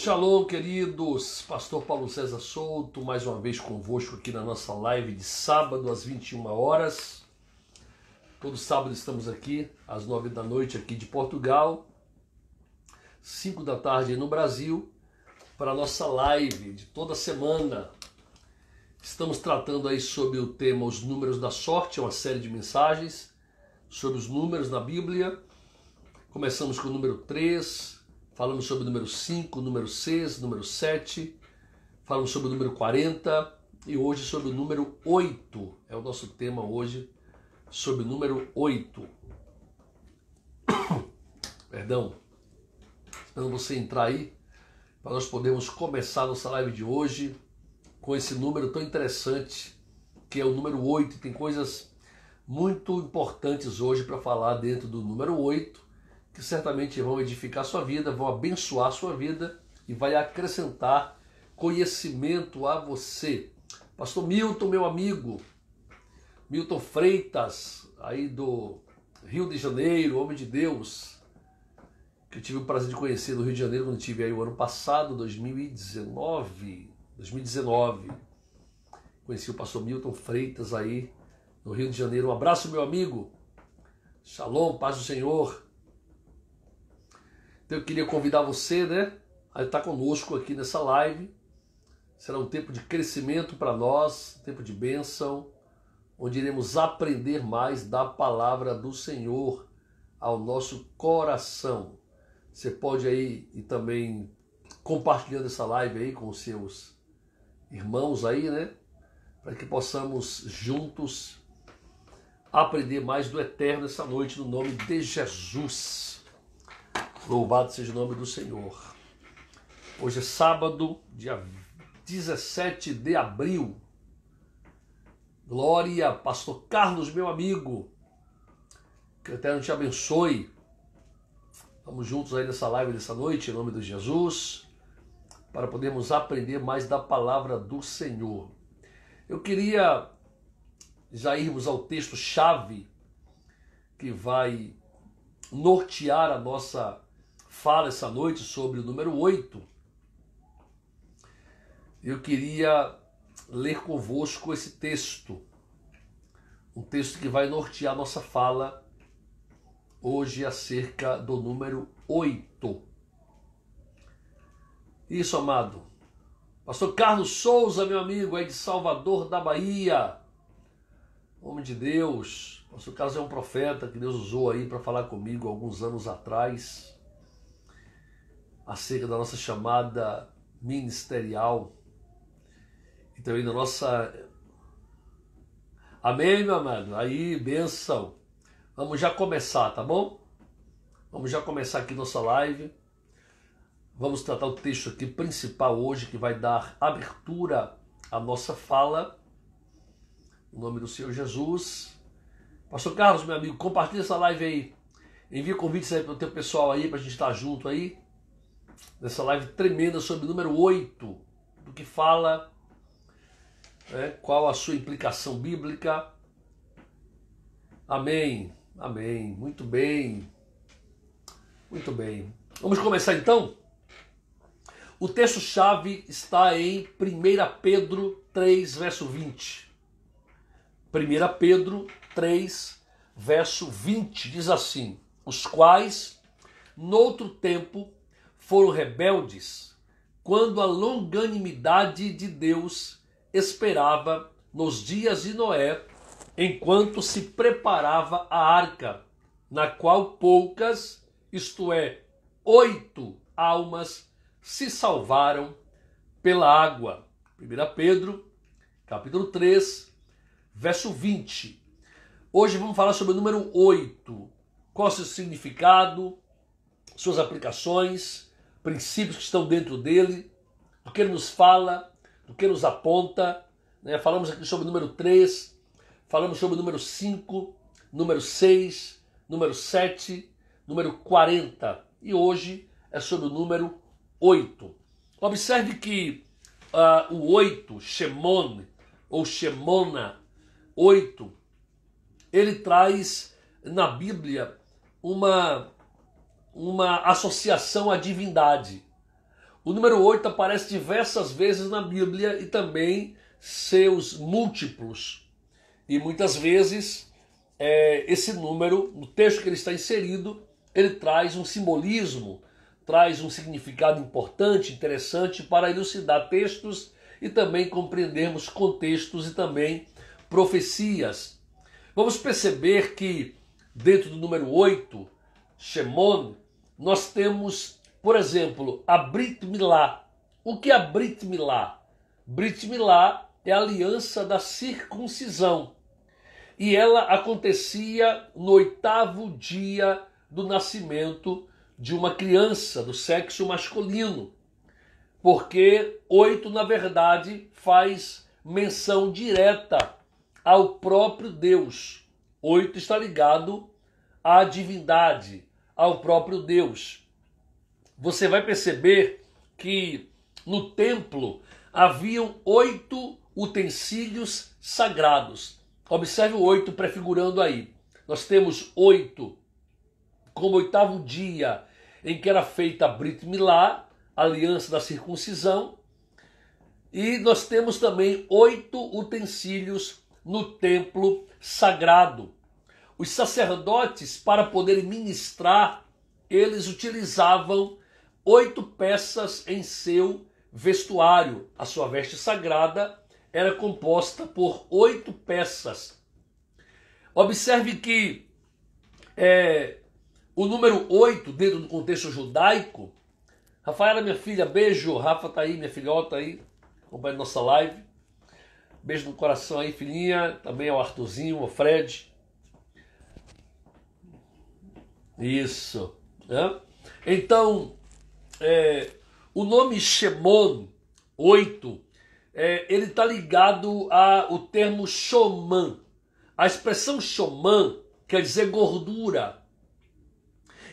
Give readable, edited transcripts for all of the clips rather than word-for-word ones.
Shalom, queridos, Pastor Paulo César Souto, mais uma vez convosco aqui na nossa live de sábado às 21 horas. Todo sábado estamos aqui às 9 da noite aqui de Portugal, 5 da tarde no Brasil, para a nossa live de toda semana. Estamos tratando aí sobre o tema Os Números da Sorte, é uma série de mensagens sobre os números na Bíblia. Começamos com o número 3, falamos sobre o número 5, número 6, número 7, falamos sobre o número 40 e hoje sobre o número 8. É o nosso tema hoje, sobre o número 8. Perdão. Esperando você entrar aí, para nós podermos começar nossa live de hoje com esse número tão interessante, que é o número 8. Tem coisas muito importantes hoje para falar dentro do número 8, que certamente vão edificar sua vida, vão abençoar sua vida e vai acrescentar conhecimento a você. Pastor Milton, meu amigo, Milton Freitas, aí do Rio de Janeiro, homem de Deus, que eu tive o prazer de conhecer no Rio de Janeiro quando estive aí o ano passado, 2019. Conheci o pastor Milton Freitas aí no Rio de Janeiro. Um abraço, meu amigo. Shalom, paz do Senhor. Então eu queria convidar você, a estar conosco aqui nessa live. Será um tempo de crescimento para nós, um tempo de bênção, onde iremos aprender mais da palavra do Senhor ao nosso coração. Você pode aí e também compartilhando essa live aí com os seus irmãos aí, para que possamos juntos aprender mais do eterno essa noite no nome de Jesus. Louvado seja o nome do Senhor. Hoje é sábado, dia 17 de abril. Glória, pastor Carlos, meu amigo. Que o Eterno te abençoe. Vamos juntos aí nessa live dessa noite, em nome de Jesus, para podermos aprender mais da palavra do Senhor. Eu queria já irmos ao texto-chave que vai nortear a nossa fala essa noite sobre o número 8. Eu queria ler convosco esse texto, um texto que vai nortear a nossa fala hoje acerca do número 8. Isso, amado. Pastor Carlos Souza, meu amigo, é de Salvador da Bahia. Homem de Deus. Pastor Carlos é um profeta que Deus usou aí para falar comigo alguns anos atrás acerca da nossa chamada ministerial. Então aí da nossa... Amém, meu amado? Aí, bênção. Vamos já começar, tá bom? Vamos já começar aqui nossa live. Vamos tratar o texto aqui principal hoje, que vai dar abertura à nossa fala. Em nome do Senhor Jesus. Pastor Carlos, meu amigo, compartilha essa live aí. Envia convites aí para o teu pessoal aí, para a gente estar junto aí. Nessa live tremenda sobre o número 8. Do que fala, qual a sua implicação bíblica. Amém. Amém. Muito bem. Muito bem. Vamos começar então? O texto-chave está em 1 Pedro 3, verso 20. 1 Pedro 3, verso 20, diz assim: os quais, noutro tempo, foram rebeldes, quando a longanimidade de Deus esperava nos dias de Noé, enquanto se preparava a arca, na qual poucas, isto é, 8 almas, se salvaram pela água. 1 Pedro, capítulo 3, verso 20. Hoje vamos falar sobre o número 8. Qual é o seu significado, suas aplicações, princípios que estão dentro dele, do que ele nos fala, do que nos aponta. Falamos aqui sobre o número 3, falamos sobre o número 5, número 6, número 7, número 40. E hoje é sobre o número 8. Observe que o 8, Shemon, ou Shemona, 8, ele traz na Bíblia uma associação à divindade. O número 8 aparece diversas vezes na Bíblia e também seus múltiplos. E muitas vezes esse número, no texto que ele está inserido, ele traz um simbolismo, traz um significado importante, interessante para elucidar textos e também compreendermos contextos e também profecias. Vamos perceber que dentro do número 8, Shemon, nós temos, por exemplo, a Brit Milá. O que é a Brit Milá? Brit Milá é a aliança da circuncisão. E ela acontecia no 8º dia do nascimento de uma criança do sexo masculino. Porque 8, na verdade, faz menção direta ao próprio Deus. 8 está ligado à divindade, ao próprio Deus. Você vai perceber que no templo haviam 8 utensílios sagrados. Observe o 8 prefigurando aí. Nós temos 8 como 8º dia em que era feita a Brit Milá, a aliança da circuncisão. E nós temos também 8 utensílios no templo sagrado. Os sacerdotes, para poderem ministrar, eles utilizavam 8 peças em seu vestuário. A sua veste sagrada era composta por 8 peças. Observe que o número 8, dentro do contexto judaico, Rafaela, minha filha, beijo. Rafa tá aí, minha filhota aí, acompanhando nossa live. Beijo no coração aí, filhinha. Também ao Arthurzinho, ao Fred. Isso. Né? Então, o nome Shemon, 8, ele está ligado ao termo Shoman. A expressão Shoman quer dizer gordura.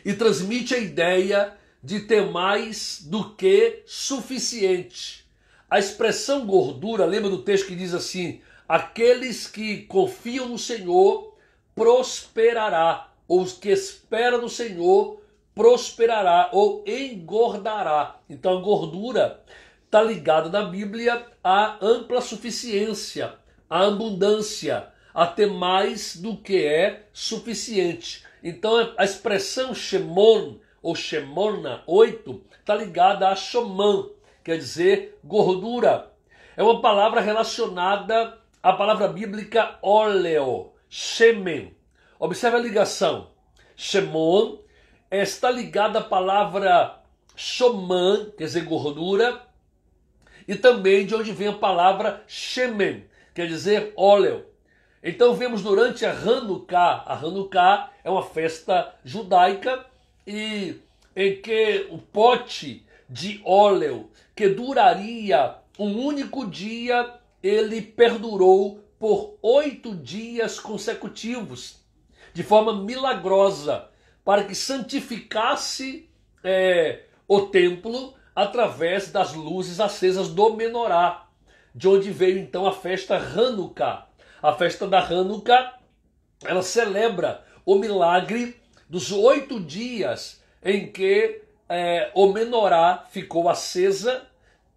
E transmite a ideia de ter mais do que suficiente. A expressão gordura, lembra do texto que diz assim: aqueles que confiam no Senhor prosperará, ou os que esperam no Senhor prosperará ou engordará. Então a gordura está ligada na Bíblia à ampla suficiência, à abundância, a ter mais do que é suficiente. Então a expressão Shemon ou Shemona 8 está ligada a Shoman, quer dizer gordura. É uma palavra relacionada à palavra bíblica óleo, shemen. Observe a ligação. Shemon está ligada à palavra shoman, quer dizer gordura, e também de onde vem a palavra shemen, quer dizer óleo. Então vemos durante a Hanukkah. A Hanukkah é uma festa judaica e em que o pote de óleo que duraria um único dia, ele perdurou por 8 dias consecutivos, de forma milagrosa, para que santificasse o templo através das luzes acesas do menorá, de onde veio então a festa Hanukkah. A festa da Hanukkah, ela celebra o milagre dos 8 dias em que o menorá ficou acesa,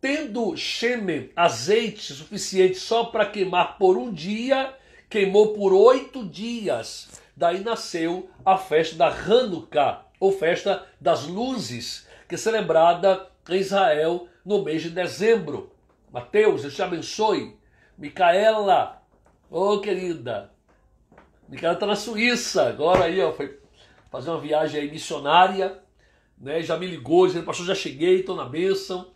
tendo shemen, azeite suficiente só para queimar por um dia, queimou por 8 dias. Daí nasceu a festa da Hanukkah, ou festa das luzes, que é celebrada em Israel no mês de dezembro. Mateus, Deus te abençoe. Micaela, querida. Micaela está na Suíça, agora aí, foi fazer uma viagem aí missionária, né? Já me ligou, dizendo: pastor, já cheguei, estou na bênção.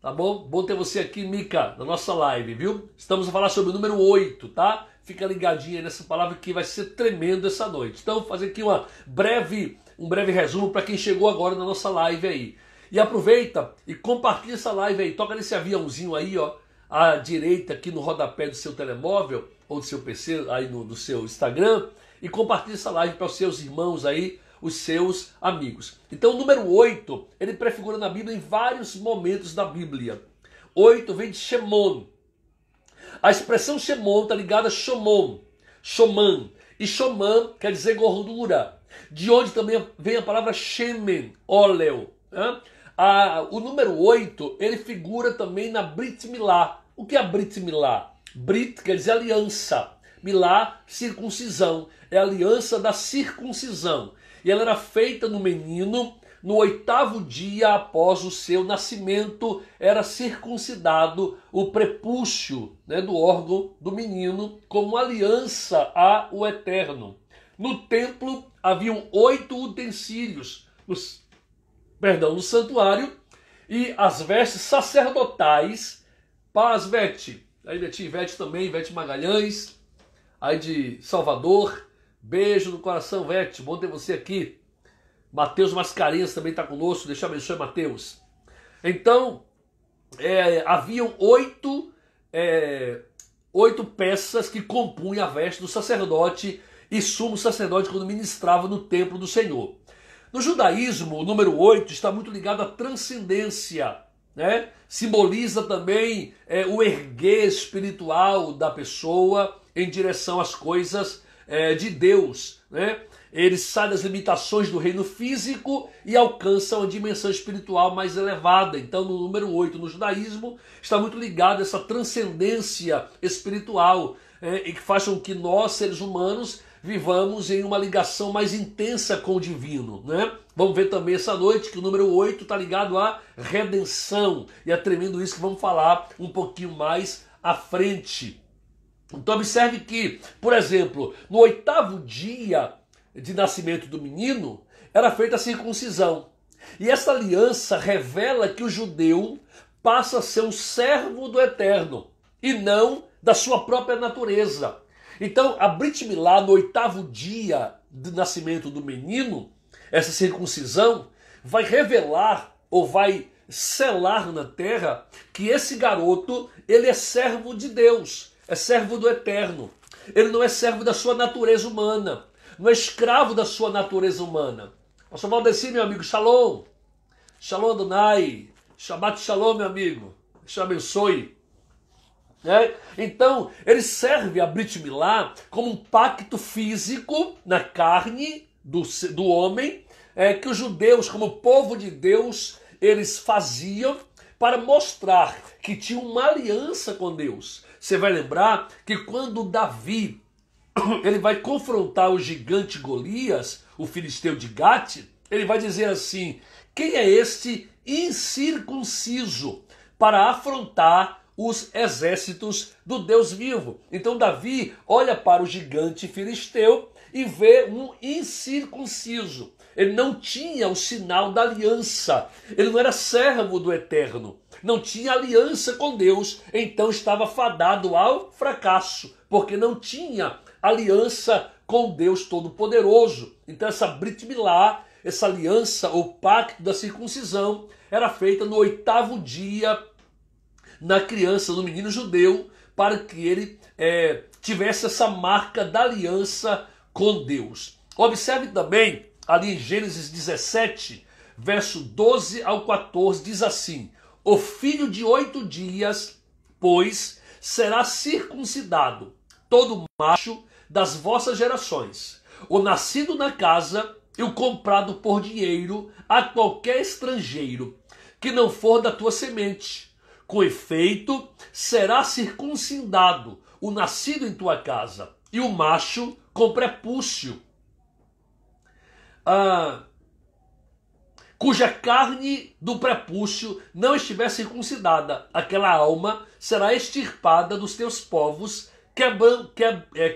Tá bom? Bom ter você aqui, Mica, na nossa live, viu? Estamos a falar sobre o número 8, tá? Fica ligadinho aí nessa palavra que vai ser tremendo essa noite. Então, vou fazer aqui um breve resumo para quem chegou agora na nossa live aí. E aproveita e compartilha essa live aí. Toca nesse aviãozinho aí, ó, à direita aqui no rodapé do seu telemóvel ou do seu PC, aí do seu Instagram, e compartilha essa live para os seus irmãos aí, os seus amigos. Então o número 8, ele prefigura na Bíblia em vários momentos da Bíblia. 8 vem de Shemon. A expressão Shemon está ligada a Shomon, Shoman. E Shoman quer dizer gordura, de onde também vem a palavra shemen, óleo. Né? O número 8, ele figura também na Brit Milá. O que é a Brit Milá? Brit quer dizer aliança. Milá, circuncisão. É a aliança da circuncisão. E ela era feita no menino no 8º dia após o seu nascimento. Era circuncidado o prepúcio, né, do órgão do menino como aliança ao Eterno. No templo haviam 8 utensílios no santuário, e as vestes sacerdotais. Paz, Vete. Aí, Betinho, Vete também, Vete Magalhães, aí de Salvador. Beijo no coração, Vete. Bom ter você aqui. Mateus Mascarenhas também está conosco. Deixa eu abençoe, Mateus. Então, haviam 8 peças que compunham a veste do sacerdote e sumo sacerdote quando ministrava no templo do Senhor. No judaísmo, o número 8 está muito ligado à transcendência, né? Simboliza também o erguer espiritual da pessoa em direção às coisas de Deus, né? Ele sai das limitações do reino físico e alcança uma dimensão espiritual mais elevada. Então, no número 8, no judaísmo, está muito ligado a essa transcendência espiritual, e que faz com que nós, seres humanos, vivamos em uma ligação mais intensa com o divino, né? Vamos ver também essa noite que o número 8 está ligado à redenção. E é tremendo isso que vamos falar um pouquinho mais à frente. Então observe que, por exemplo, no 8º dia de nascimento do menino, era feita a circuncisão. E essa aliança revela que o judeu passa a ser um servo do Eterno e não da sua própria natureza. Então, a Brit Milá, no 8º dia de nascimento do menino, essa circuncisão, vai revelar ou vai selar na terra que esse garoto, ele é servo de Deus, é servo do Eterno. Ele não é servo da sua natureza humana, não é escravo da sua natureza humana. Pastor Valdeci, meu amigo, shalom. Shalom Adonai. Shabbat shalom, meu amigo. Deus te abençoe. Então, ele serve a Brit Milá como um pacto físico na carne do homem, que os judeus, como povo de Deus, eles faziam para mostrar que tinha uma aliança com Deus. Você vai lembrar que quando Davi ele vai confrontar o gigante Golias, o filisteu de Gate, ele vai dizer assim: quem é este incircunciso para afrontar os exércitos do Deus vivo? Então Davi olha para o gigante filisteu e vê um incircunciso. Ele não tinha o sinal da aliança. Ele não era servo do Eterno. Não tinha aliança com Deus. Então estava fadado ao fracasso, porque não tinha aliança com Deus Todo-Poderoso. Então essa Brit Milá, essa aliança, o pacto da circuncisão, era feita no 8º dia na criança, no menino judeu, para que ele tivesse essa marca da aliança com Deus. Observe também, ali em Gênesis 17, verso 12 ao 14, diz assim: o filho de 8 dias, pois, será circuncidado, todo macho das vossas gerações, o nascido na casa e o comprado por dinheiro a qualquer estrangeiro, que não for da tua semente. Com efeito, será circuncidado o nascido em tua casa, e o macho com prepúcio, cuja carne do prepúcio não estiver circuncidada, aquela alma será extirpada dos teus povos,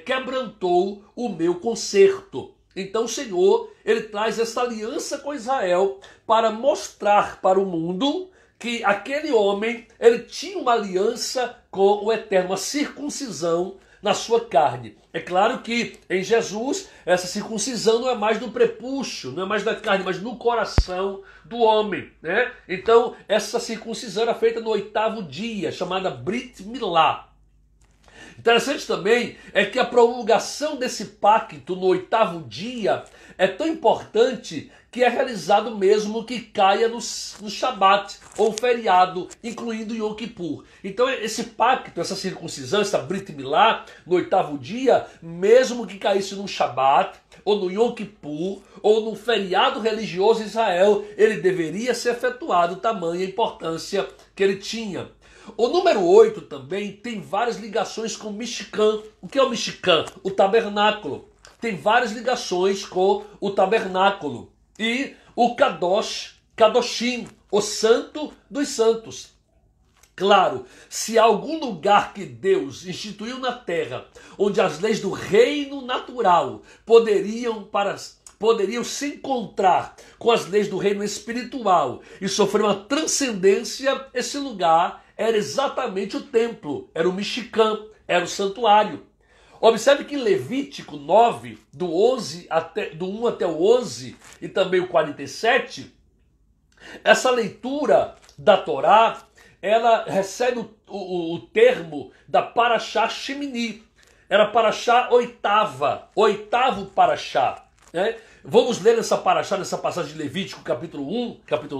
quebrantou o meu concerto. Então o Senhor, ele traz essa aliança com Israel para mostrar para o mundo que aquele homem, ele tinha uma aliança com o Eterno, uma circuncisão na sua carne. É claro que em Jesus, essa circuncisão não é mais no prepúcio, não é mais na carne, mas no coração do homem, né? Então, essa circuncisão era feita no 8º dia, chamada Brit Milá. Interessante também é que a promulgação desse pacto no 8º dia é tão importante que é realizado mesmo que caia no Shabat, ou feriado, incluindo Yom Kippur. Então esse pacto, essa circuncisão, essa Brit Milá, no 8º dia, mesmo que caísse no Shabat, ou no Yom Kippur, ou no feriado religioso de Israel, ele deveria ser efetuado, tamanha a importância que ele tinha. O número 8 também tem várias ligações com o Mishkan. O que é o Mishkan? O tabernáculo. Tem várias ligações com o tabernáculo. E o Kadosh, Kadoshim, o santo dos santos. Claro, se há algum lugar que Deus instituiu na terra, onde as leis do reino natural poderiam se encontrar com as leis do reino espiritual e sofrer uma transcendência, esse lugar era exatamente o templo, era o Mishkan, era o santuário. Observe que em Levítico 9, do 1 até o 11 e também o 47, essa leitura da Torá, ela recebe o termo da Parashá Shemini. Era Parashá oitavo Parashá. Né? Vamos ler essa Parashá, nessa passagem de Levítico, capítulo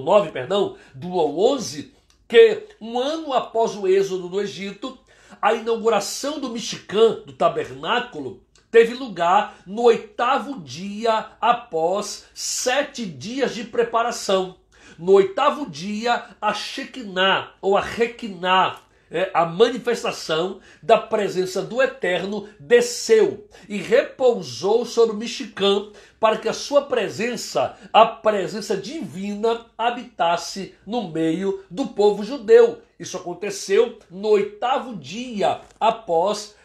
9, do 1 ao 11, que um ano após o êxodo do Egito, a inauguração do Mishkan, do tabernáculo, teve lugar no 8º dia após 7 dias de preparação. No 8º dia, a Shekinah, ou a Requiná, a manifestação da presença do Eterno, desceu e repousou sobre o Mishkan para que a sua presença, a presença divina, habitasse no meio do povo judeu. Isso aconteceu no 8º dia após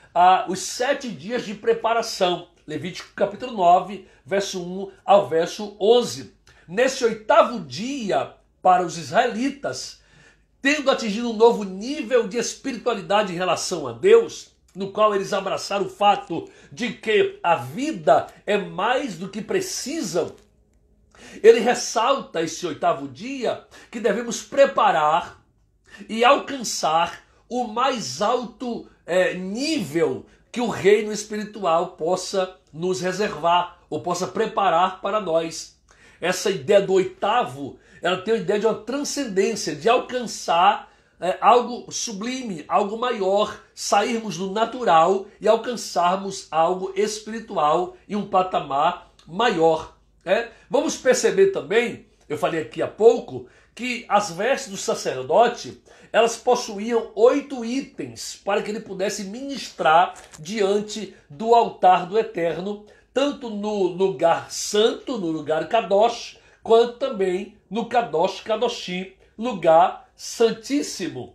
os 7 dias de preparação. Levítico capítulo 9, verso 1 ao verso 11. Nesse 8º dia, para os israelitas, tendo atingido um novo nível de espiritualidade em relação a Deus, no qual eles abraçaram o fato de que a vida é mais do que precisam, ele ressalta esse 8º dia que devemos preparar e alcançar o mais alto nível que o reino espiritual possa nos reservar ou possa preparar para nós. Essa ideia do 8º, ela tem a ideia de uma transcendência, de alcançar algo sublime, algo maior, sairmos do natural e alcançarmos algo espiritual e um patamar maior. Vamos perceber também, eu falei aqui há pouco, que as vestes do sacerdote, elas possuíam 8 itens para que ele pudesse ministrar diante do altar do Eterno, tanto no lugar santo, no lugar Kadosh, quanto também no Kadosh Kadoshim, lugar santíssimo.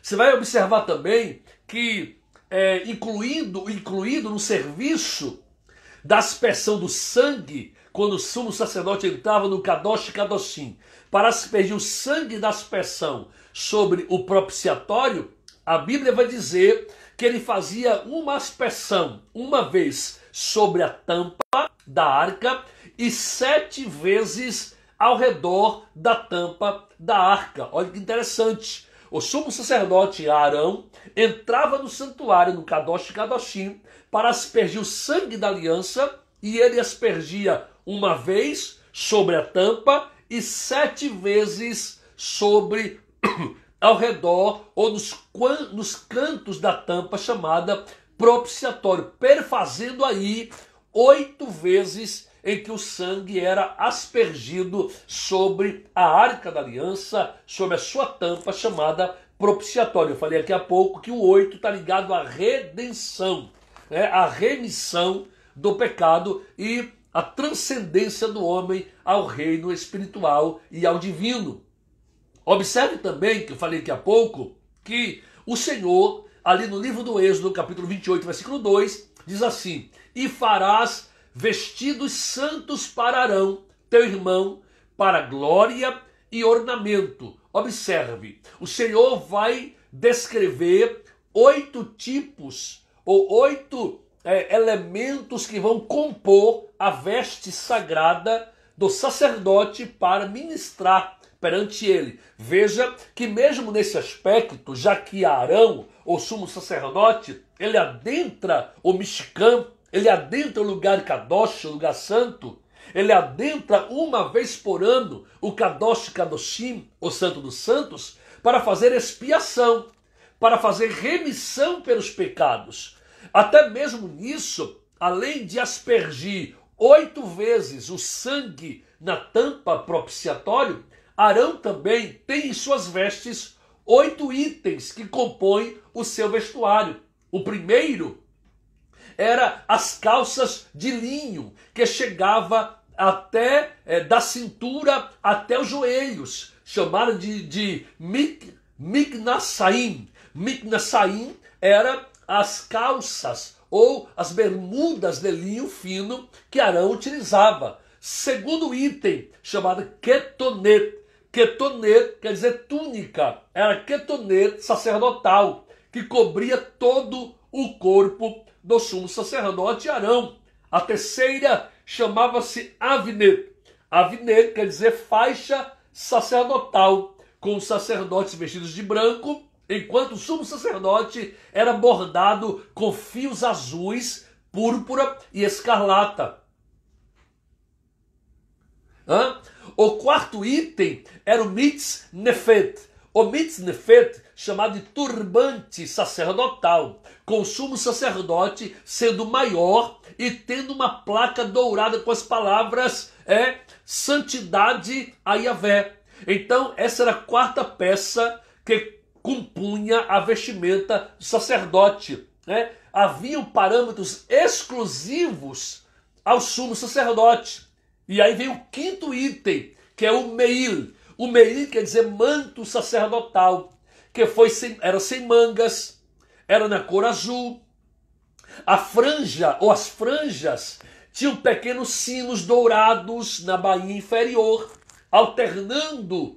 Você vai observar também que, incluído no serviço da aspersão do sangue, quando o sumo sacerdote entrava no Kadosh Kadoshim, para aspergir o sangue da aspersão sobre o propiciatório, a Bíblia vai dizer que ele fazia uma aspersão, uma vez sobre a tampa da arca e 7 vezes ao redor da tampa da arca. Olha que interessante. O sumo sacerdote Arão entrava no santuário, no Kadosh Kadoshim, para aspergir o sangue da aliança, e ele aspergia uma vez sobre a tampa e 7 vezes sobre ao redor ou nos cantos da tampa chamada propiciatório, perfazendo aí 8 vezes em que o sangue era aspergido sobre a arca da aliança, sobre a sua tampa chamada propiciatório. Eu falei aqui há pouco que o 8 está ligado à redenção, a remissão do pecado e a transcendência do homem ao reino espiritual e ao divino. Observe também, que eu falei aqui há pouco, que o Senhor, ali no livro do Êxodo, capítulo 28, versículo 2, diz assim: e farás vestidos santos para Arão, teu irmão, para glória e ornamento. Observe, o Senhor vai descrever 8 tipos, ou 8 elementos que vão compor a veste sagrada do sacerdote para ministrar perante ele. Veja que mesmo nesse aspecto, já que Arão, o sumo sacerdote, ele adentra o Mishkan, ele adentra o lugar Kadosh, o lugar santo, ele adentra uma vez por ano o Kadosh Kadoshim, o Santo dos Santos, para fazer expiação, para fazer remissão pelos pecados. Até mesmo nisso, além de aspergir 8 vezes o sangue na tampa propiciatório, Arão também tem em suas vestes 8 itens que compõem o seu vestuário. O primeiro era as calças de linho, que chegava até da cintura até os joelhos, chamaram de Miknasaim. Miknasaim era as calças ou as bermudas de linho fino que Arão utilizava. Segundo item, chamado Ketonet. Ketonet quer dizer túnica, era Ketonet sacerdotal, que cobria todo o corpo do sumo sacerdote Arão. A terceira chamava-se Avinet. Avinet quer dizer faixa sacerdotal, com os sacerdotes vestidos de branco, enquanto o sumo sacerdote era bordado com fios azuis, púrpura e escarlata. O quarto item era o Mitznefet. O Mitznefet, chamado de turbante sacerdotal, com o sumo sacerdote sendo maior e tendo uma placa dourada com as palavras Santidade a Yahvé. Então, essa era a quarta peça que compunha a vestimenta do sacerdote. Haviam parâmetros exclusivos ao sumo sacerdote. E aí vem o quinto item, que é o Meil. O Meil quer dizer manto sacerdotal, que era sem mangas, era na cor azul. A franja, ou as franjas, tinham pequenos sinos dourados na bainha inferior, alternando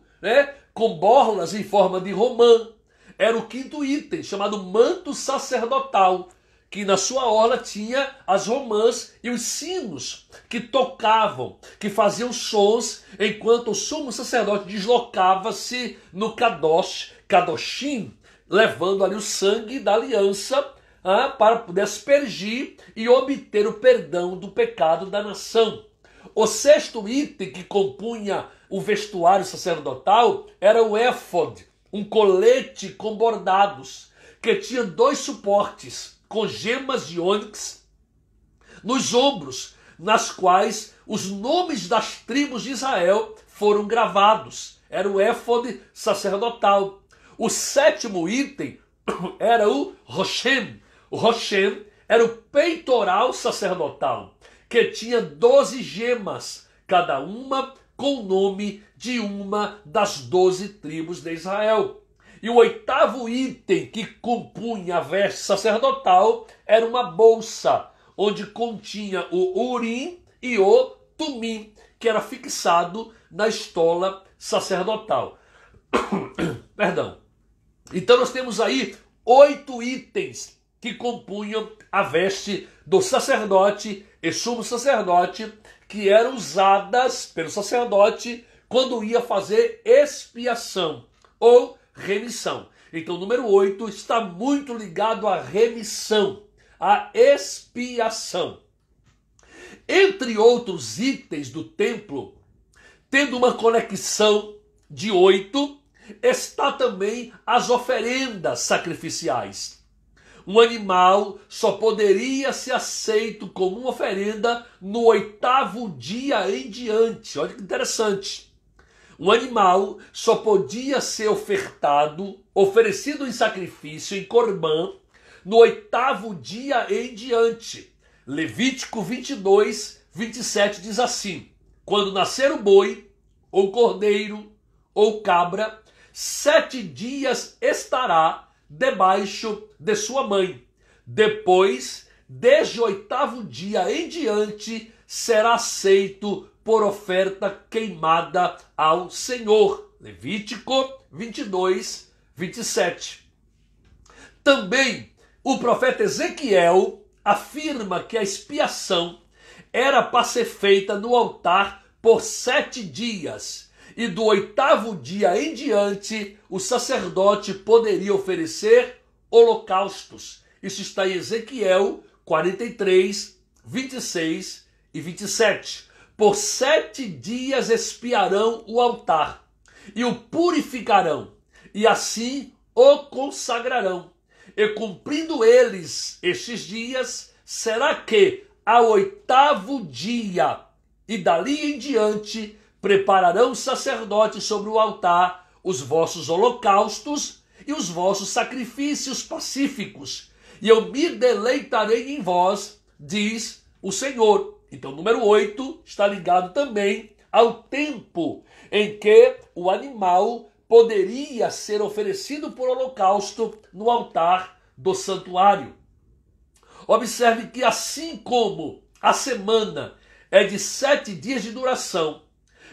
com borlas em forma de romã. Era o quinto item, chamado manto sacerdotal, que na sua orla tinha as romãs e os sinos que tocavam, que faziam sons, enquanto o sumo sacerdote deslocava-se no Kadoshim, levando ali o sangue da aliança para poder aspergir e obter o perdão do pecado da nação. O sexto item que compunha o vestuário sacerdotal era o éfode, um colete com bordados, que tinha 2 suportes, com gemas de ônix nos ombros, nas quais os nomes das tribos de Israel foram gravados. Era o éfode sacerdotal. O sétimo item era o Roshem. O Roshem era o peitoral sacerdotal, que tinha 12 gemas, cada uma com o nome de uma das 12 tribos de Israel. E o oitavo item que compunha a veste sacerdotal era uma bolsa, onde continha o Urim e o Tumim, que era fixado na estola sacerdotal. Perdão. Então nós temos aí 8 itens que compunham a veste do sacerdote e sumo sacerdote, que eram usadas pelo sacerdote quando ia fazer expiação ou remissão. Então, o número 8 está muito ligado à remissão, à expiação. Entre outros itens do templo, tendo uma conexão de 8, está também as oferendas sacrificiais. Um animal só poderia ser aceito como uma oferenda no 8º dia em diante. Olha que interessante. Um animal só podia ser oferecido em sacrifício, em corbã, no 8º dia em diante. Levítico 22, 27 diz assim: quando nascer o boi, ou cordeiro, ou cabra, 7 dias estará debaixo de sua mãe. Depois, desde o 8º dia em diante, será aceito por oferta queimada ao Senhor. Levítico 22, 27. Também o profeta Ezequiel afirma que a expiação era para ser feita no altar por 7 dias. E do 8º dia em diante, o sacerdote poderia oferecer holocaustos. Isso está em Ezequiel 43, 26 e 27. Por 7 dias espiarão o altar e o purificarão, e assim o consagrarão. E cumprindo eles estes dias, será que ao 8º dia e dali em diante prepararão os sacerdotes sobre o altar os vossos holocaustos e os vossos sacrifícios pacíficos, e eu me deleitarei em vós, diz o Senhor. Então, o número 8 está ligado também ao tempo em que o animal poderia ser oferecido por holocausto no altar do santuário. Observe que assim como a semana é de 7 dias de duração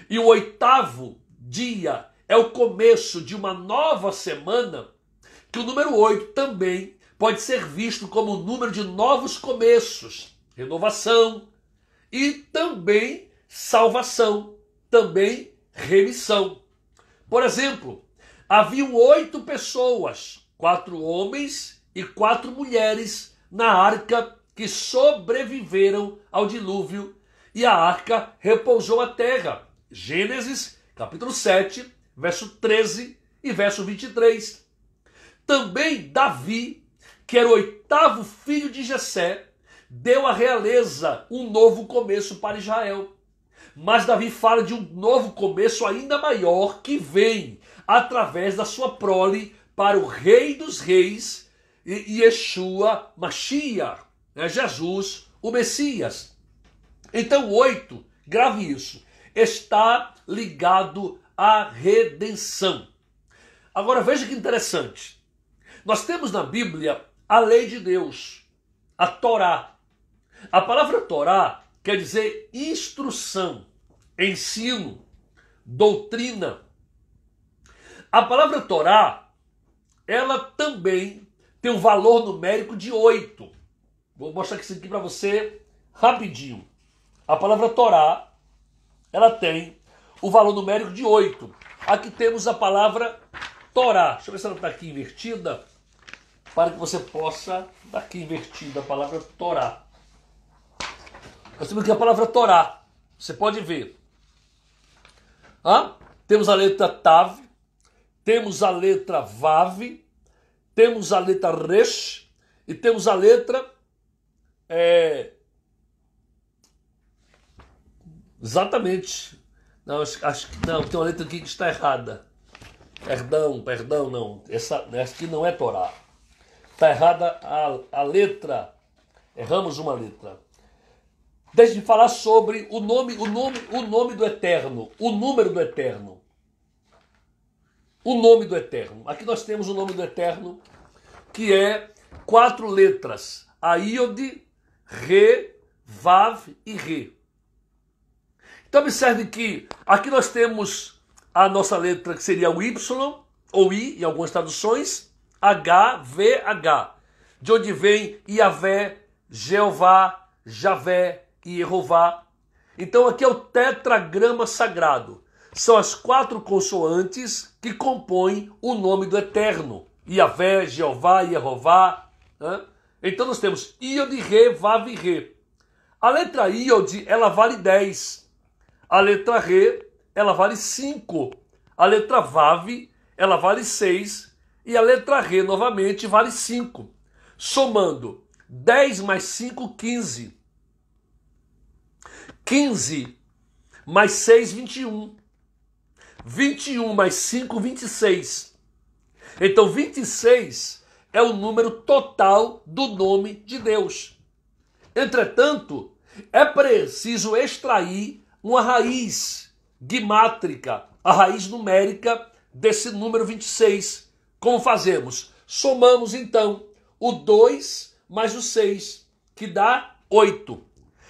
e o 8º dia é o começo de uma nova semana, que o número 8 também pode ser visto como o número de novos começos, renovação e também salvação, também remissão. Por exemplo, haviam 8 pessoas, 4 homens e 4 mulheres na arca que sobreviveram ao dilúvio, e a arca repousou a terra. Gênesis, capítulo 7, verso 13 e verso 23. Também Davi, que era o 8º filho de Jessé, deu à realeza um novo começo para Israel. Mas Davi fala de um novo começo ainda maior que vem através da sua prole para o Rei dos Reis, Yeshua Mashiach, Jesus, o Messias. Então 8, grave isso, está ligado à redenção. Agora veja que interessante. Nós temos na Bíblia a lei de Deus, a Torá. A palavra Torá quer dizer instrução, ensino, doutrina. A palavra Torá, ela também tem um valor numérico de 8. Vou mostrar isso aqui para você rapidinho. A palavra Torá, ela tem o valor numérico de 8. Aqui temos a palavra Torá. Deixa eu ver se ela está aqui invertida, para que você possa... Está aqui invertida a palavra Torá. Nós temos aqui a palavra Torá. Você pode ver. Temos a letra Tav, temos a letra Vav, temos a letra Resh e temos a letra... Exatamente. Não, acho que não, tem uma letra aqui que está errada. Perdão, não. Essa aqui não é Torá. Está errada a letra. Erramos uma letra. Deixe de falar sobre o nome do Eterno, o número do Eterno. O nome do Eterno. Aqui nós temos o nome do Eterno, que é 4 letras. Aiod, Re, Vav e Re. Então observe que aqui nós temos a nossa letra que seria o Y, ou I, em algumas traduções, H, V, H. De onde vem Iavé, Jeová, Javé e Jeová. Então aqui é o tetragrama sagrado. São as 4 consoantes que compõem o nome do Eterno. Iavé, Jeová, Jeová. Então nós temos Iod, Re, Vav e Re. A letra Iod, ela vale 10. A letra Re, ela vale 5. A letra Vav, ela vale 6. E a letra Re, novamente, vale 5. Somando 10 mais 5, 15. 15 mais 6, 21. 21 mais 5, 26. Então 26 é o número total do nome de Deus. Entretanto, é preciso extrair uma raiz guimátrica, a raiz numérica desse número 26. Como fazemos? Somamos então o 2 mais o 6, que dá 8.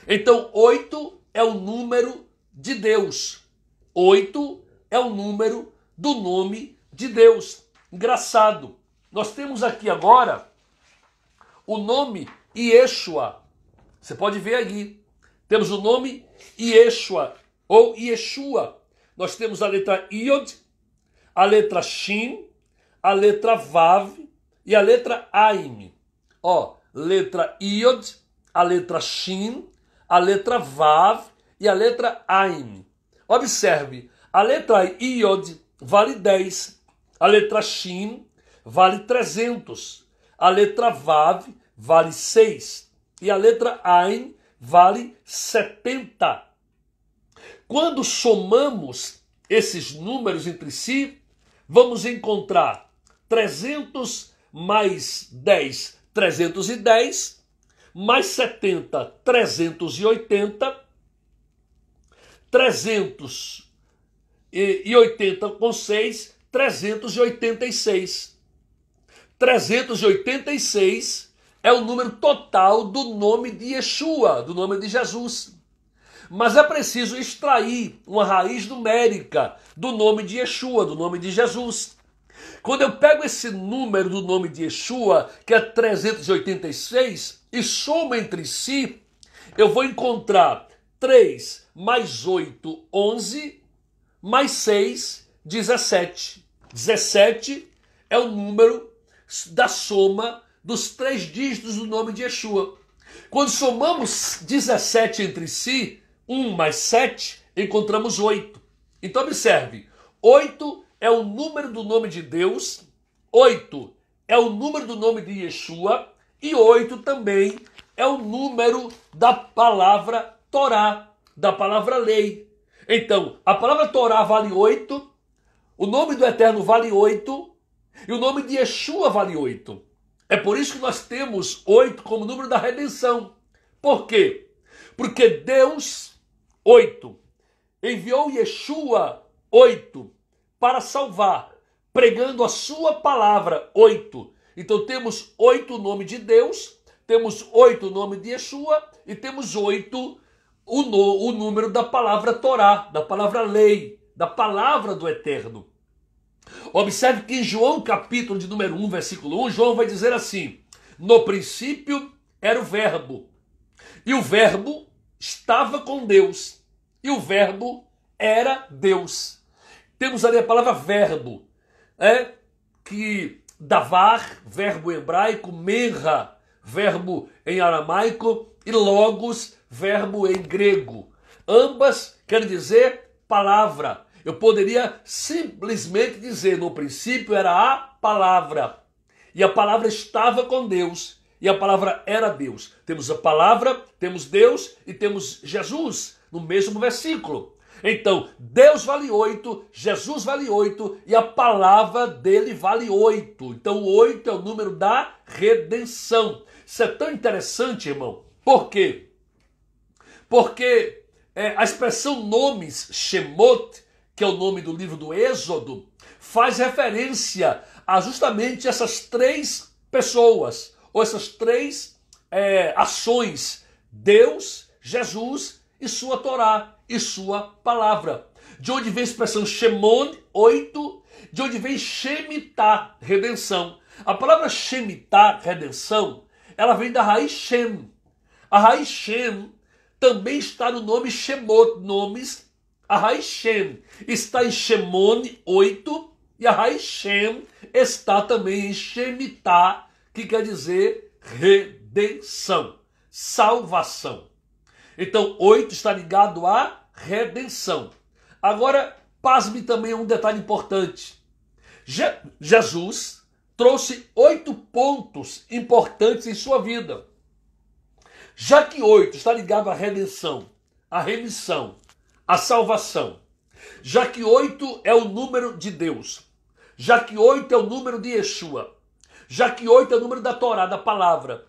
Então 8 é o número de Deus. 8 é o número do nome de Deus. Engraçado. Nós temos aqui agora o nome Yeshua. Você pode ver aqui. Temos o nome Yeshua ou Yeshua. Nós temos a letra Iod, a letra Shin, a letra Vav e a letra Ain. Letra Iod, a letra Shin, a letra Vav e a letra Ain. Observe, a letra Iod vale 10, a letra Shin vale 300, a letra Vav vale 6 e a letra Ain vale 70. Quando somamos esses números entre si, vamos encontrar 300 mais 10, 310, mais 70, 380, 380 com 6, 386. 386 é o número total do nome de Yeshua, do nome de Jesus. Mas é preciso extrair uma raiz numérica do nome de Yeshua, do nome de Jesus. Quando eu pego esse número do nome de Yeshua, que é 386, e somo entre si, eu vou encontrar 3 mais 8, 11, mais 6, 17. 17 é o número da soma dos 3 dígitos do nome de Yeshua. Quando somamos 17 entre si, 1 mais 7, encontramos 8. Então observe, 8 é o número do nome de Deus, 8 é o número do nome de Yeshua, e 8 também é o número da palavra Torá, da palavra lei. Então, a palavra Torá vale 8, o nome do Eterno vale 8, e o nome de Yeshua vale 8. É por isso que nós temos 8 como número da redenção. Por quê? Porque Deus, 8, enviou Yeshua, 8, para salvar, pregando a sua palavra, 8. Então temos 8 o nome de Deus, temos 8 o nome de Yeshua e temos 8 o número da palavra Torá, da palavra lei, da palavra do Eterno. Observe que em João capítulo de número 1, versículo 1, João vai dizer assim: no princípio era o verbo, e o verbo estava com Deus, e o verbo era Deus. Temos ali a palavra verbo, que davar, verbo em hebraico, menra, verbo em aramaico, e logos, verbo em grego. Ambas querem dizer palavra. Eu poderia simplesmente dizer, no princípio era a palavra, e a palavra estava com Deus, e a palavra era Deus. Temos a palavra, temos Deus e temos Jesus no mesmo versículo. Então, Deus vale 8, Jesus vale 8 e a palavra dele vale 8. Então, 8 é o número da redenção. Isso é tão interessante, irmão. Por quê? Porque a expressão nomes, Shemot, que é o nome do livro do Êxodo, faz referência a justamente essas 3 pessoas, ou essas 3 ações: Deus, Jesus e sua Torá, e sua palavra. De onde vem a expressão Shemon, 8, de onde vem Shemitah, redenção. A palavra Shemitah, redenção, ela vem da raiz Shem. A raiz Shem também está no nome Shemot, nomes. A raiz Shem está em Shemon, 8, e a raiz Shem está também em Shemitah, que quer dizer redenção, salvação. Então, 8 está ligado à redenção. Agora, pasme também a um detalhe importante. Jesus trouxe 8 pontos importantes em sua vida. Já que 8 está ligado à redenção, à remissão, à salvação, já que 8 é o número de Deus, já que 8 é o número de Yeshua, já que 8 é o número da Torá, da palavra.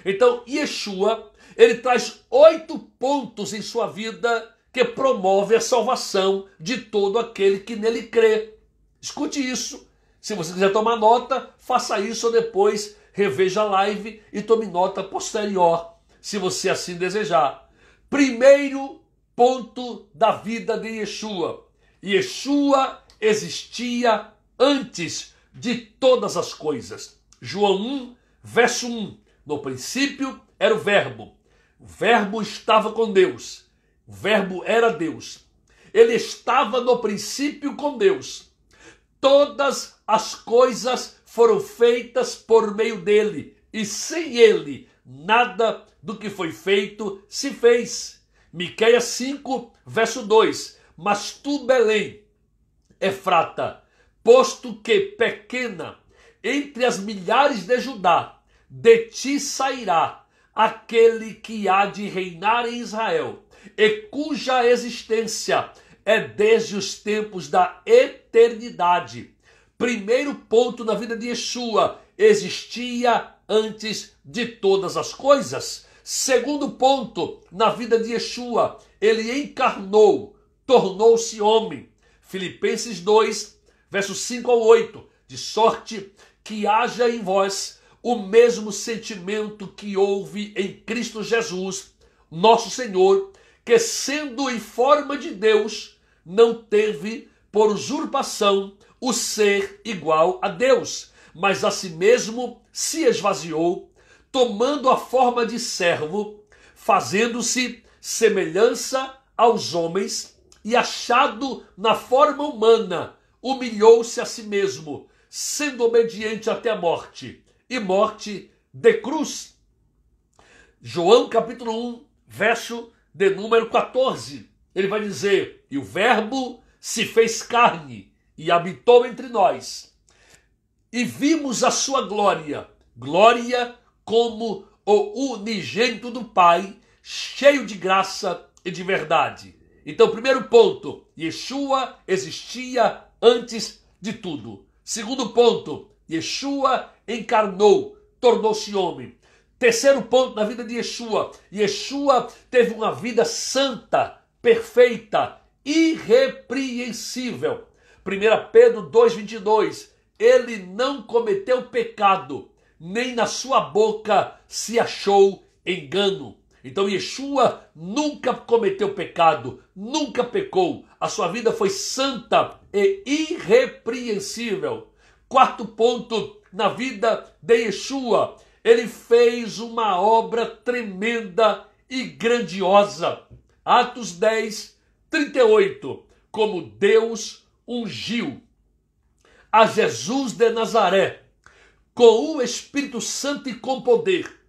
Então, Yeshua, ele traz 8 pontos em sua vida que promove a salvação de todo aquele que nele crê. Escute isso. Se você quiser tomar nota, faça isso ou depois reveja a live e tome nota posterior, se você assim desejar. Primeiro ponto da vida de Yeshua. Yeshua existia antes de todas as coisas. João 1, verso 1. No princípio era o verbo. O verbo estava com Deus. O verbo era Deus. Ele estava no princípio com Deus. Todas as coisas foram feitas por meio dele. E sem ele, nada do que foi feito se fez. Miqueias 5, verso 2. Mas tu, Belém, Efrata, posto que pequena entre as milhares de Judá, de ti sairá aquele que há de reinar em Israel, e cuja existência é desde os tempos da eternidade. Primeiro ponto na vida de Yeshua: existia antes de todas as coisas. Segundo ponto na vida de Yeshua: ele encarnou, tornou-se homem. Filipenses 2, versos 5 ao 8. De sorte que haja em vós o mesmo sentimento que houve em Cristo Jesus, nosso Senhor, que sendo em forma de Deus, não teve por usurpação o ser igual a Deus, mas a si mesmo se esvaziou, tomando a forma de servo, fazendo-se semelhança aos homens, e achado na forma humana, humilhou-se a si mesmo, sendo obediente até a morte, e morte de cruz. João capítulo 1, verso de número 14. Ele vai dizer: e o verbo se fez carne e habitou entre nós, e vimos a sua glória, glória como o unigênito do Pai, cheio de graça e de verdade. Então, primeiro ponto: Yeshua existia antes de tudo. Segundo ponto: Yeshua encarnou, tornou-se homem. Terceiro ponto na vida de Yeshua: Yeshua teve uma vida santa, perfeita, irrepreensível. 1 Pedro 2,22. Ele não cometeu pecado, nem na sua boca se achou engano. Então Yeshua nunca cometeu pecado, nunca pecou. A sua vida foi santa e irrepreensível. Quarto ponto na vida de Yeshua: ele fez uma obra tremenda e grandiosa. Atos 10, 38. Como Deus ungiu a Jesus de Nazaré com o Espírito Santo e com poder,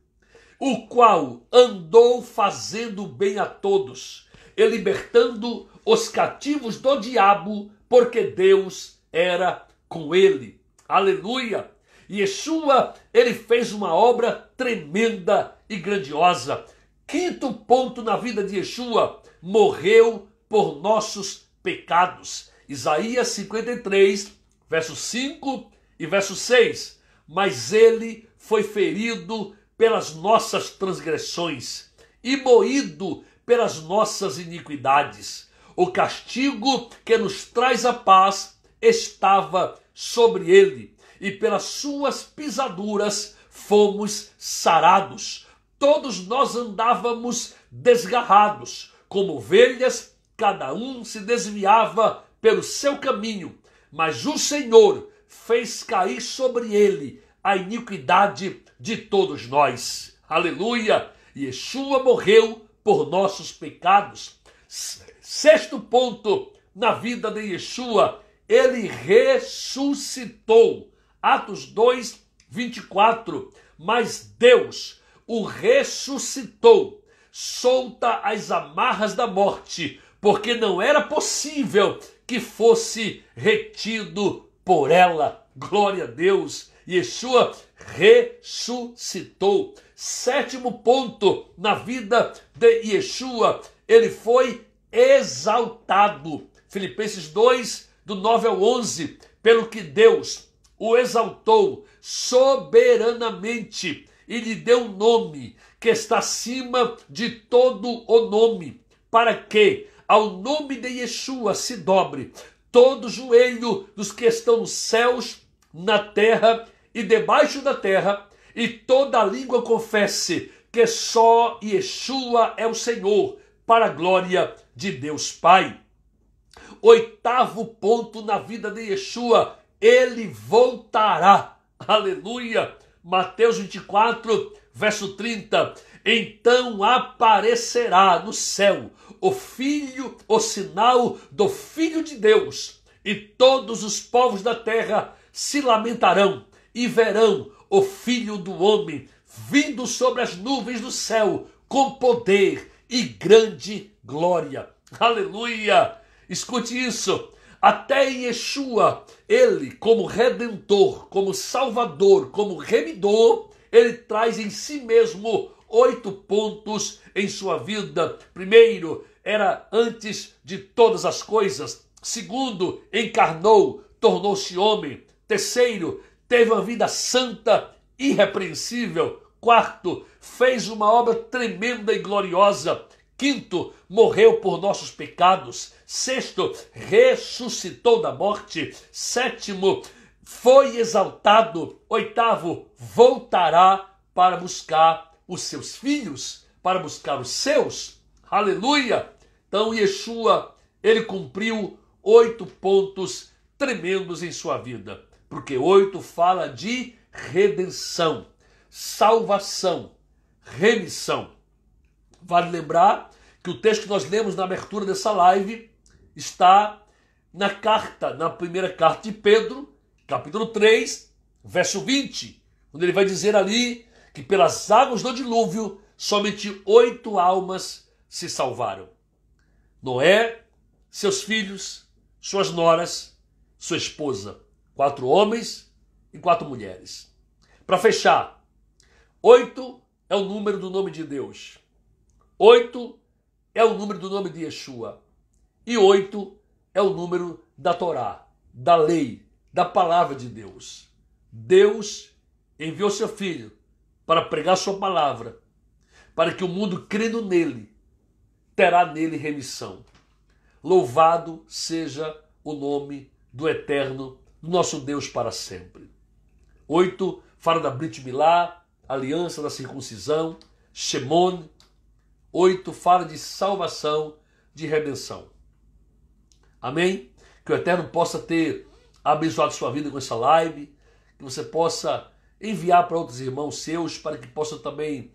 o qual andou fazendo bem a todos e libertando os cativos do diabo, porque Deus era com ele. Aleluia! Yeshua, ele fez uma obra tremenda e grandiosa. Quinto ponto na vida de Yeshua: morreu por nossos pecados. Isaías 53, verso 5 e verso 6. Mas ele foi ferido pelas nossas transgressões e moído pelas nossas iniquidades. O castigo que nos traz a paz estava sobre ele, e pelas suas pisaduras fomos sarados. Todos nós andávamos desgarrados, como ovelhas, cada um se desviava pelo seu caminho, mas o Senhor fez cair sobre ele a iniquidade de todos nós. Aleluia! Yeshua morreu por nossos pecados. Sexto ponto na vida de Yeshua: ele ressuscitou. Atos 2, 24. Mas Deus o ressuscitou, solta as amarras da morte, porque não era possível que fosse retido por ela. Glória a Deus! Yeshua ressuscitou. Sétimo ponto na vida de Yeshua: ele foi exaltado. Filipenses 2, do 9 ao 11. Pelo que Deus o exaltou soberanamente e lhe deu um nome que está acima de todo o nome, para que ao nome de Yeshua se dobre todo joelho dos que estão nos céus, na terra e debaixo da terra, e toda língua confesse que só Yeshua é o Senhor, para a glória de Deus Pai. Oitavo ponto na vida de Yeshua: ele voltará. Aleluia! Mateus 24, verso 30. Então aparecerá no céu o sinal do Filho de Deus, e todos os povos da terra se lamentarão e verão o Filho do Homem vindo sobre as nuvens do céu, com poder e grande glória. Aleluia! Escute isso. Até Yeshua, ele como redentor, como salvador, como remidor, ele traz em si mesmo 8 pontos em sua vida. Primeiro, era antes de todas as coisas. Segundo, encarnou, tornou-se homem. Terceiro, teve uma vida santa, irrepreensível. Quarto, fez uma obra tremenda e gloriosa. Quinto, morreu por nossos pecados. Sexto, ressuscitou da morte. Sétimo, foi exaltado. Oitavo, voltará para buscar os seus filhos, para buscar os seus. Aleluia! Então Yeshua, ele cumpriu 8 pontos tremendos em sua vida. Porque 8 fala de redenção, salvação, remissão. Vale lembrar que o texto que nós lemos na abertura dessa live está na primeira carta de Pedro, capítulo 3, verso 20, onde ele vai dizer ali que pelas águas do dilúvio somente 8 almas se salvaram. Noé, seus filhos, suas noras, sua esposa, 4 homens e 4 mulheres. Para fechar, 8 é o número do nome de Deus. 8 é o número do nome de Yeshua. E 8 é o número da Torá, da lei, da palavra de Deus. Deus enviou seu Filho para pregar sua palavra, para que o mundo, crendo nele, terá nele remissão. Louvado seja o nome do Eterno, do nosso Deus para sempre. 8 fala da Brit Milá, aliança da circuncisão, Shemon. 8 fala de salvação, de redenção. Amém? Que o Eterno possa ter abençoado sua vida com essa live, que você possa enviar para outros irmãos seus, para que possam também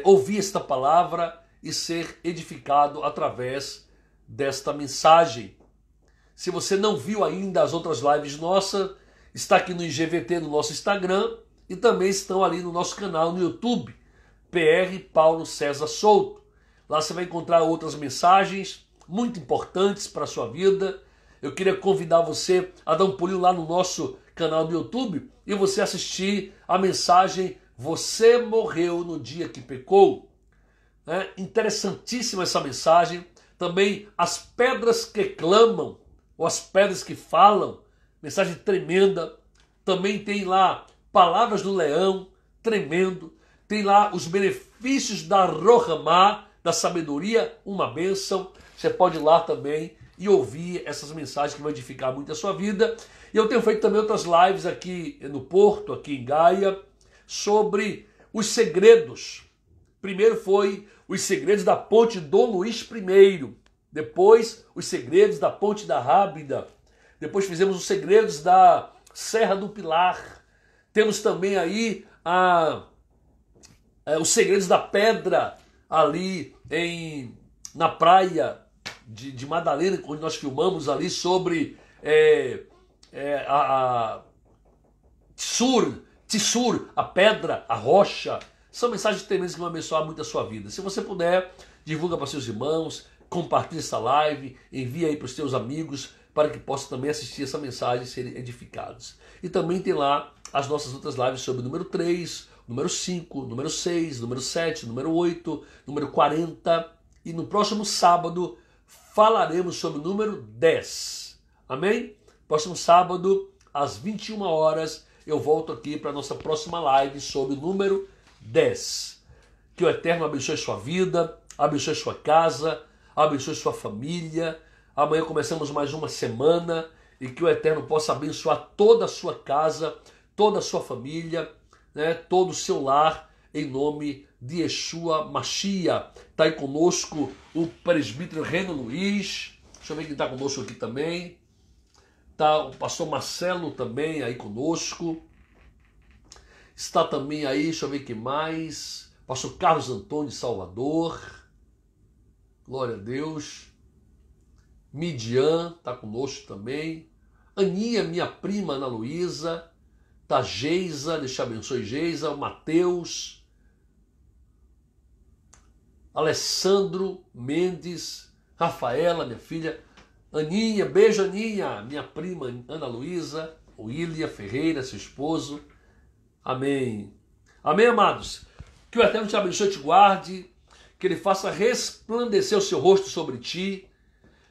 ouvir esta palavra e ser edificado através desta mensagem. Se você não viu ainda as outras lives nossas, está aqui no IGVT no nosso Instagram e também estão ali no nosso canal no YouTube, PR Paulo César Souto. Lá você vai encontrar outras mensagens muito importantes para a sua vida. Eu queria convidar você a dar um pulinho lá no nosso canal do YouTube e você assistir a mensagem Você Morreu no Dia que Pecou. Interessantíssima essa mensagem. Também as pedras que clamam, ou as pedras que falam, mensagem tremenda. Também tem lá palavras do leão, tremendo. Tem lá os benefícios da Rohamá, da sabedoria, uma bênção. Você pode ir lá também e ouvir essas mensagens que vão edificar muito a sua vida. E eu tenho feito também outras lives aqui no Porto, aqui em Gaia, sobre os segredos. Primeiro foi os segredos da ponte Dom Luís I. Depois, os segredos da ponte da Rábida. Depois fizemos os segredos da Serra do Pilar. Temos também aí os segredos da pedra ali na praia de Madalena, onde nós filmamos ali sobre Tissur, a pedra, a rocha. São mensagens tremendas que vão abençoar muito a sua vida. Se você puder, divulga para seus irmãos, compartilhe essa live, envia aí para os seus amigos, para que possam também assistir essa mensagem e serem edificados. E também tem lá as nossas outras lives sobre o número 3, número 5, número 6, número 7, número 8, número 40. E no próximo sábado falaremos sobre o número 10. Amém? Próximo sábado, às 21 horas, eu volto aqui para a nossa próxima live sobre o número 10. Que o Eterno abençoe sua vida, abençoe sua casa, abençoe sua família. Amanhã começamos mais uma semana e que o Eterno possa abençoar toda a sua casa, toda a sua família, todo o seu lar, em nome de Yeshua Mashiach. Está aí conosco o presbítero Reno Luiz. Deixa eu ver quem está conosco aqui também. Está o pastor Marcelo também aí conosco. Está também aí, deixa eu ver quem mais. Pastor Carlos Antônio de Salvador. Glória a Deus. Midian está conosco também. Aninha, minha prima Ana Luísa. Tá Geisa, Deus te abençoe, Geisa, Mateus, Alessandro Mendes, Rafaela, minha filha, Aninha, beijo Aninha, minha prima Ana Luísa, William Ferreira, seu esposo. Amém. Amém, amados. Que o Eterno te abençoe e te guarde, que Ele faça resplandecer o seu rosto sobre ti,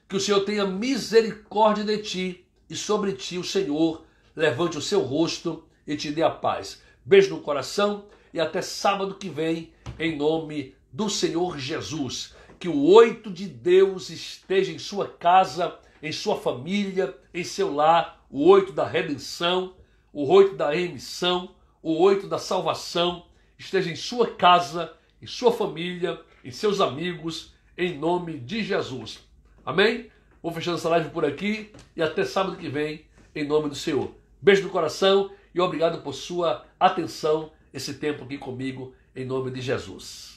que o Senhor tenha misericórdia de ti e sobre ti o Senhor levante o seu rosto e te dê a paz. Beijo no coração e até sábado que vem, em nome do Senhor Jesus. Que o 8 de Deus esteja em sua casa, em sua família, em seu lar. O 8 da redenção, o 8 da remissão, o 8 da salvação esteja em sua casa, em sua família, em seus amigos, em nome de Jesus. Amém? Vou fechando essa live por aqui e até sábado que vem, em nome do Senhor. Beijo no coração e obrigado por sua atenção esse tempo aqui comigo, em nome de Jesus.